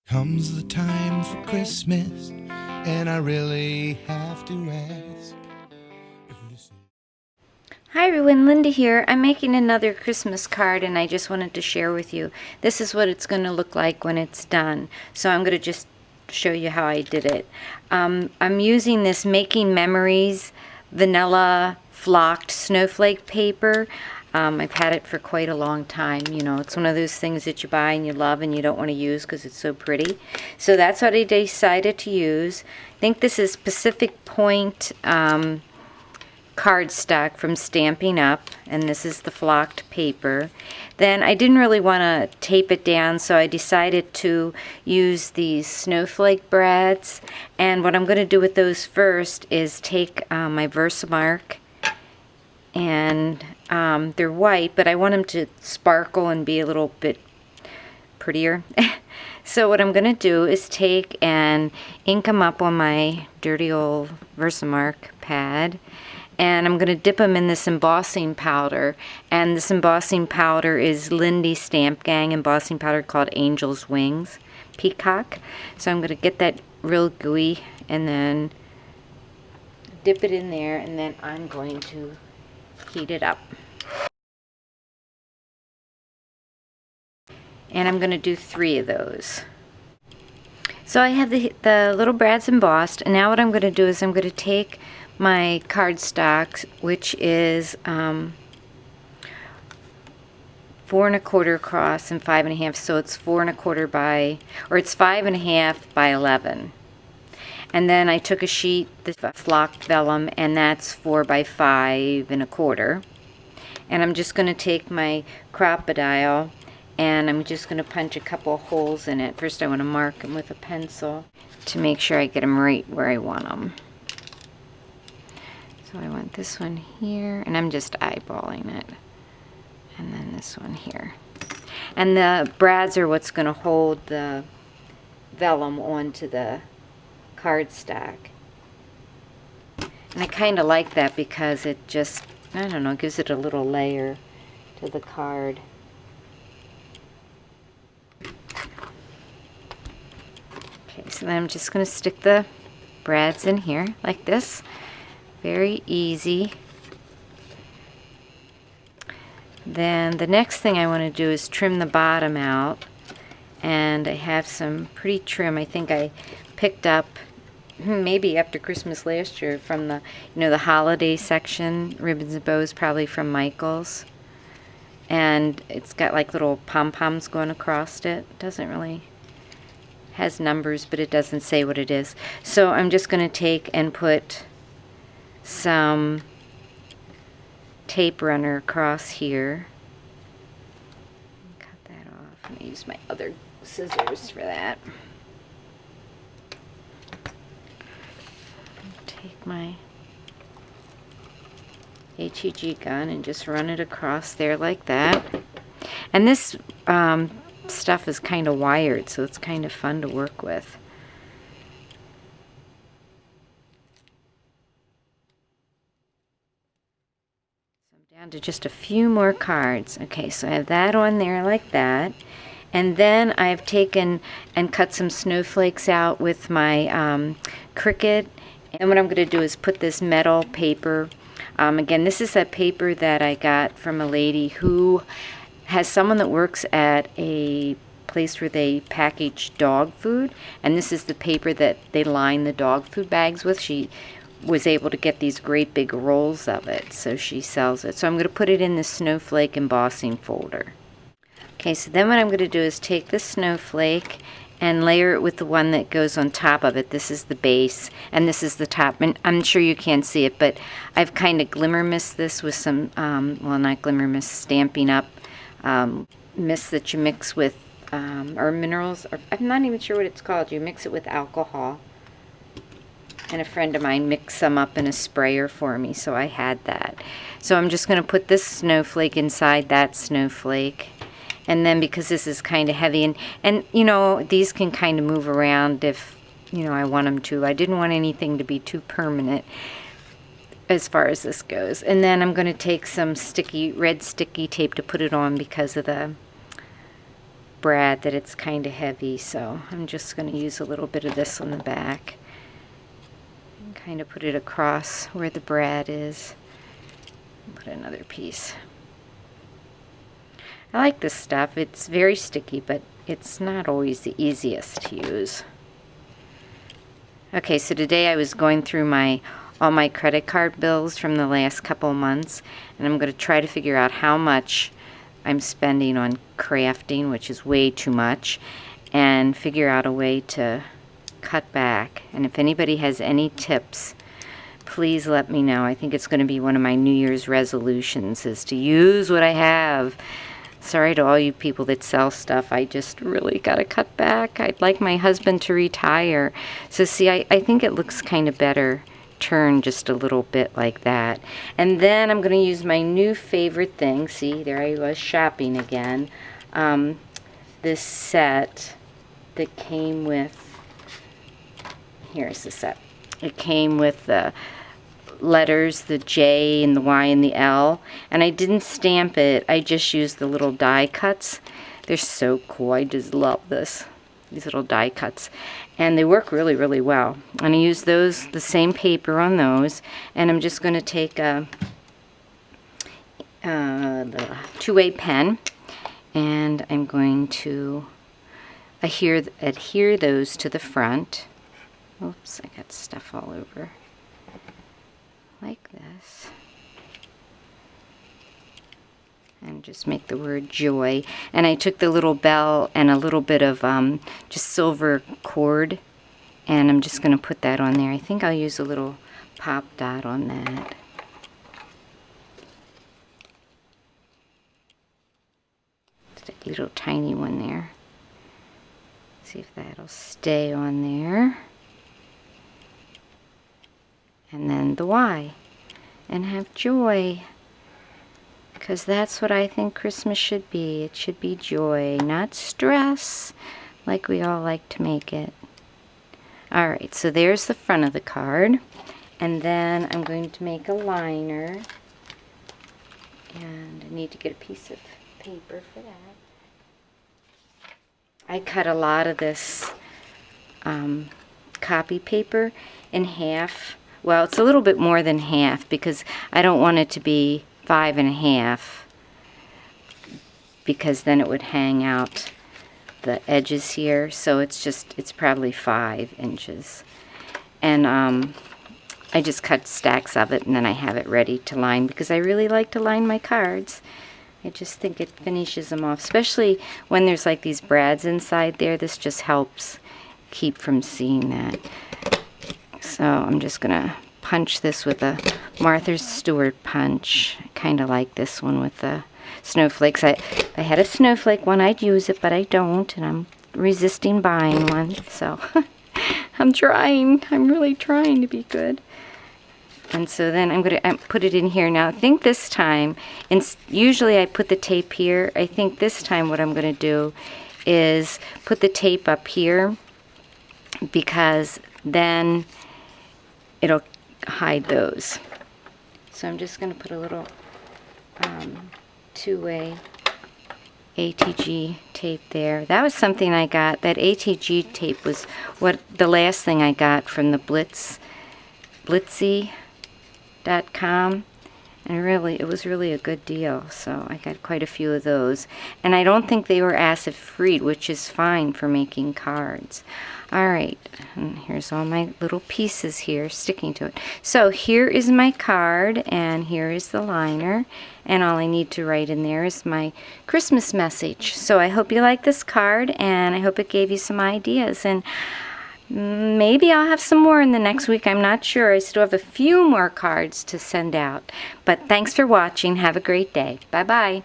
Comes the time for Christmas, and I really have to ask if this is... Hi everyone, Linda here. I'm making another Christmas card and I just wanted to share with you. This is what it's going to look like when it's done. So I'm going to just show you how I did it. I'm using this Making Memories vanilla flocked snowflake paper. I've had it for quite a long time. You know, it's one of those things that you buy and you love and you don't want to use because it's so pretty. So that's what I decided to use. I think this is Pacific Point cardstock from Stampin' Up, and this is the flocked paper. Then I didn't really want to tape it down, so I decided to use these snowflake brads. And what I'm going to do with those first is take my Versamark, and they're white, but I want them to sparkle and be a little bit prettier. So what I'm going to do is take and ink them up on my dirty old Versamark pad. And I'm going to dip them in this embossing powder. And this embossing powder is Lindy Stamp Gang embossing powder called Angel's Wings Peacock. So I'm going to get that real gooey and then dip it in there, and then I'm going to heat it up. And I'm going to do 3 of those. So I have the little brads embossed, and now what I'm going to do is I'm going to take my cardstock, which is 4 1/4 across and 5 1/2, so it's 4 1/4 by, or it's 5 1/2 by 11. And then I took a sheet, this flocked vellum, and that's 4 by 5 1/4. And I'm just going to take my Crop-A-Dile and I'm just going to punch a couple holes in it. First I want to mark them with a pencil to make sure I get them right where I want them. So I want this one here, and I'm just eyeballing it. And then this one here. And the brads are what's going to hold the vellum onto the cardstock. And I kind of like that because it just, I don't know, gives it a little layer to the card. Okay, so then I'm just going to stick the brads in here like this. Very easy. Then the next thing I want to do is trim the bottom out, and I have some pretty trim I think I picked up maybe after Christmas last year from the, you know, the holiday section, ribbons and bows, probably from Michaels. And it's got like little pom-poms going across it. Doesn't really, has numbers, but it doesn't say what it is. So I'm just going to take and put some tape runner across here. Cut that off. I'm going to use my other scissors for that. Take my HEG gun and just run it across there like that. And this stuff is kind of wired, so it's kind of fun to work with. Down to just a few more cards. Okay, so I have that on there like that. And then I've taken and cut some snowflakes out with my Cricut. And what I'm going to do is put this metal paper. Again, this is a paper that I got from a lady who has someone that works at a place where they package dog food. And this is the paper that they line the dog food bags with. She was able to get these great big rolls of it, so she sells it. So I'm going to put it in the snowflake embossing folder. Okay, so then what I'm going to do is take the snowflake and layer it with the one that goes on top of it. This is the base, and this is the top. And I'm sure you can't see it, but I've kind of glimmer mist this with some, well, not glimmer mist, Stampin' Up mist that you mix with, or minerals, or I'm not even sure what it's called. You mix it with alcohol. And a friend of mine mixed some up in a sprayer for me, so I had that. So I'm just going to put this snowflake inside that snowflake. And then because this is kind of heavy, and you know, these can kind of move around if, you know, I want them to. I didn't want anything to be too permanent as far as this goes. And then I'm going to take some red sticky tape to put it on because of the, brad that it's kind of heavy, so I'm just going to use a little bit of this on the back and kind of put it across where the brad is. Put another piece. I like this stuff. It's very sticky, but it's not always the easiest to use. Okay, so today I was going through all my credit card bills from the last couple months, and I'm going to try to figure out how much I'm spending on crafting, which is way too much, and figure out a way to cut back. And if anybody has any tips, please let me know. I think it's going to be one of my New Year's resolutions, is to use what I have. Sorry to all you people that sell stuff. I just really got to cut back. I'd like my husband to retire. So see, I think it looks kind of better turn just a little bit like that. And then I'm going to use my new favorite thing. See, there I was shopping again. This set that came with, here's the set. It came with the letters, the J and the Y and the L, and I didn't stamp it. I just used the little die cuts. They're so cool. I just love these little die cuts, and they work really, really well. And I use those, the same paper on those, and I'm just going to take the two-way pen, and I'm going to adhere those to the front. Oops, I got stuff all over. Like this, and just make the word joy. And I took the little bell and a little bit of just silver cord, and I'm just going to put that on there. I think I'll use a little pop dot on that. Just a little tiny one there. See if that'll stay on there. And then the Y, and have joy, because that's what I think Christmas should be. It should be joy, not stress, like we all like to make it. Alright, so there's the front of the card, and then I'm going to make a liner, and I need to get a piece of paper for that. I cut a lot of this copy paper in half. Well, it's a little bit more than half because I don't want it to be 5 1/2, because then it would hang out the edges here. So it's probably 5 inches. And I just cut stacks of it, and then I have it ready to line, because I really like to line my cards. I just think it finishes them off, especially when there's like these brads inside there. This just helps keep from seeing that. So I'm just going to punch this with a Martha Stewart punch. I kind of like this one with the snowflakes. If I had a snowflake one, I'd use it, but I don't, and I'm resisting buying one. So I'm trying. I'm really trying to be good. And so then I'm going to put it in here. Now I think this time, usually I put the tape here. I think this time what I'm going to do is put the tape up here, because then it'll hide those. So I'm just going to put a little two-way ATG tape there. That was something I got. That ATG tape was the last thing I got from the Blitsy.com, and it was really a good deal. So I got quite a few of those, and I don't think they were acid-free, which is fine for making cards. Alright, and here's all my little pieces here sticking to it. So here is my card, and here is the liner, and all I need to write in there is my Christmas message. So I hope you like this card, and I hope it gave you some ideas, and maybe I'll have some more in the next week. I'm not sure. I still have a few more cards to send out. But thanks for watching. Have a great day. Bye-bye.